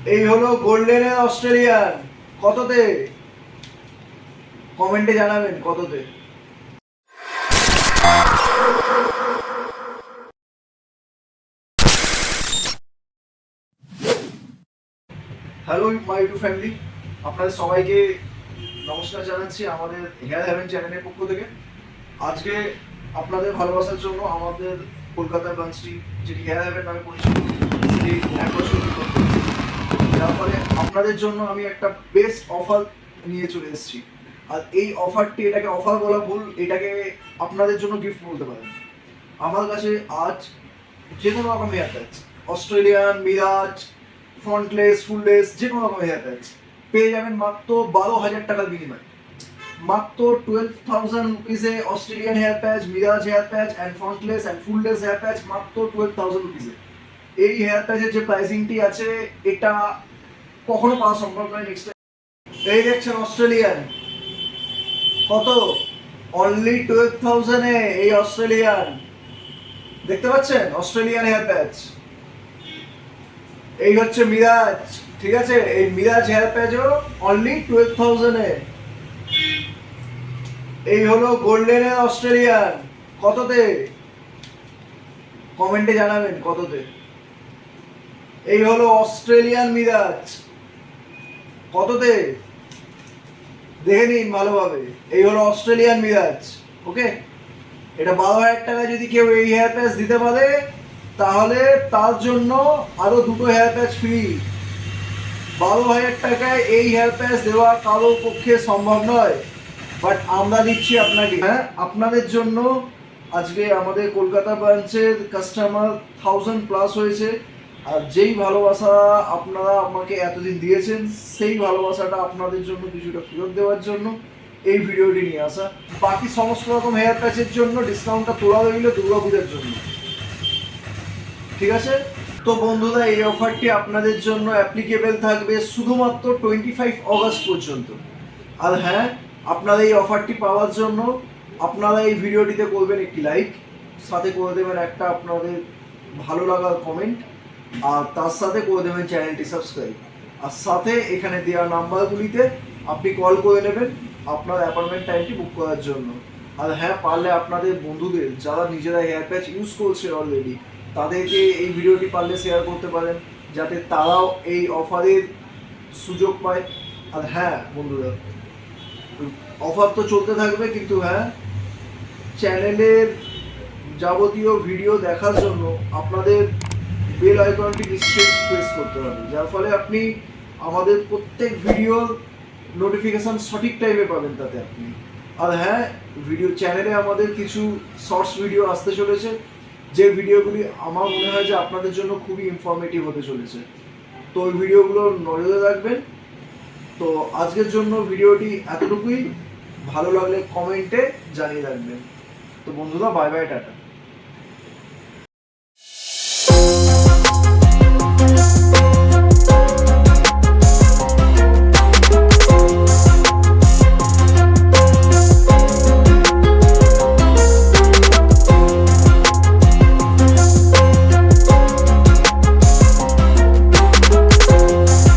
এই হলো গোল্ডেনের অস্ট্রেলিয়ান। কততে? কমেন্টে জানাবেন কততে। হ্যালো মাই ইউটিউব ফ্যামিলি, আপনাদের সবাইকে নমস্কার জানাচ্ছি আমাদের হেয়ার হ্যাভেন চ্যানেলের পক্ষ থেকে। আজকে আপনাদের ভালোবাসার জন্য আমাদের কলকাতার ব্রাঞ্চটি, যেটি হেয়ার হ্যাভেন নামে পরিচিত, সেটি 1 বছর করতে, যার ফলে আপনাদের জন্য আমি একটা বেস্ট অফার নিয়ে চলে এসেছি। আর এই অফারটি, এটাকে অফার বলা ভুল, এটাকে আপনাদের জন্য গিফট বলতে পারেন। আমার কাছে আজ যে কোনো রকম হেয়ার প্যাচ, অস্ট্রেলিয়ান, মিরাজ, ফ্রন্টলেস, ফুললেস, যে কোনো রকম হেয়ার প্যাচ পেয়ে যাবেন মাত্র 12,000 টাকার বিনিময়ে। মাত্র 12,000 রুপিসে Australian hair patch, Mirage hair patch and front lace and full lace hair patch মাত্র 12,000 রুপিসে। এই হেয়ার প্যাচের যে প্রাইসিংটি আছে, এটা কখনো পাওয়া সম্ভব নয় নেক্সট টাইম। এই দেখছেন অস্ট্রেলিয়ান, কত? অনলি 12,000 এ এই অস্ট্রেলিয়ান। দেখতে পাচ্ছেন অস্ট্রেলিয়ান হেয়ার প্যাচ। এই হচ্ছে মিরাজ, ঠিক আছে? এই মিরাজ হেয়ার প্যাচও অনলি 12,000 এ। এই হলো গোল্ডেনের অস্ট্রেলিয়ান। কততে? কমেন্টে জানাবেন কততে। এই হলো অস্ট্রেলিয়ান মিরাজ, কততে? দেখে নিন ভালোভাবে। এই হলো অস্ট্রেলিয়ান মিরাজ। ওকে, এটা 12,000 টাকা যদি কেউ এই হেয়ার প্যাচ দিতে পারে, তাহলে তার জন্য আরো 2টো হেয়ার প্যাচ ফ্রি। 12,000 টাকায় এই হেয়ার প্যাচ দেওয়া কারোর পক্ষে সম্ভব নয়, বাট আমরা দিচ্ছি আপনাকে। হ্যাঁ, আপনাদের জন্য আজকে আমাদের কলকাতা ব্রাঞ্চের কাস্টমার 1000+ হয়েছে। আর যেই ভালোবাসা আপনারা আমাকে এতদিন দিয়েছেন, সেই ভালোবাসাটা আপনাদের জন্য কিছুটা ফেরত দেওয়ার জন্য এই ভিডিওটি নিয়ে আসা। বাকি সমস্ত রকম হেয়ার প্যাচের জন্য ডিসকাউন্টটা তোলা রইল দুর্গাপূজার জন্য, ঠিক আছে? তো বন্ধুরা, এই অফারটি আপনাদের জন্য অ্যাপ্লিকেবল থাকবে শুধুমাত্র 25 অগস্ট পর্যন্ত। আর হ্যাঁ, আপনারা এই অফারটি পাওয়ার জন্য আপনারা এই ভিডিওটিতে করবেন একটি লাইক, সাথে করে দেবেন একটা আপনাদের ভালো লাগার কমেন্ট, আর তার সাথে করে দেবেন চ্যানেলটি সাবস্ক্রাইব। আর সাথে এখানে দেওয়া নাম্বারগুলিতে আপনি কল করে নেবেন আপনার অ্যাপয়েন্টমেন্ট টাইমটি বুক করার জন্য। আর হ্যাঁ, পারলে আপনাদের বন্ধুদের, যারা নিজেরা হেয়ার প্যাচ ইউজ করছে অলরেডি, তাদেরকে এই ভিডিওটি পারলে শেয়ার করতে পারেন, যাতে তারাও এই অফারের সুযোগ পায়। আর হ্যাঁ বন্ধুরা, অফার তো চলতে থাকবে, কিন্তু হ্যাঁ, চ্যানেলের যাবতীয় ভিডিও দেখার জন্য আপনাদের বেল আইকনটি নিশ্চয়ই প্রেস করতে হবে, যার ফলে আপনি আমাদের প্রত্যেক ভিডিওর নোটিফিকেশান সঠিক টাইমে পাবেন তাতে আপনি। আর হ্যাঁ, ভিডিও চ্যানেলে আমাদের কিছু শর্টস ভিডিও আসতে চলেছে, যে ভিডিওগুলি আমার মনে হয় যে আপনাদের জন্য খুবই ইনফরমেটিভ হতে চলেছে। তো ওই ভিডিওগুলো নজরে রাখবেন। তো আজকের জন্য ভিডিওটি এতটুকুই। ভালো লাগলে কমেন্টে জানিয়ে রাখবেন। তো বন্ধুরা, বাই বাই, টাটা।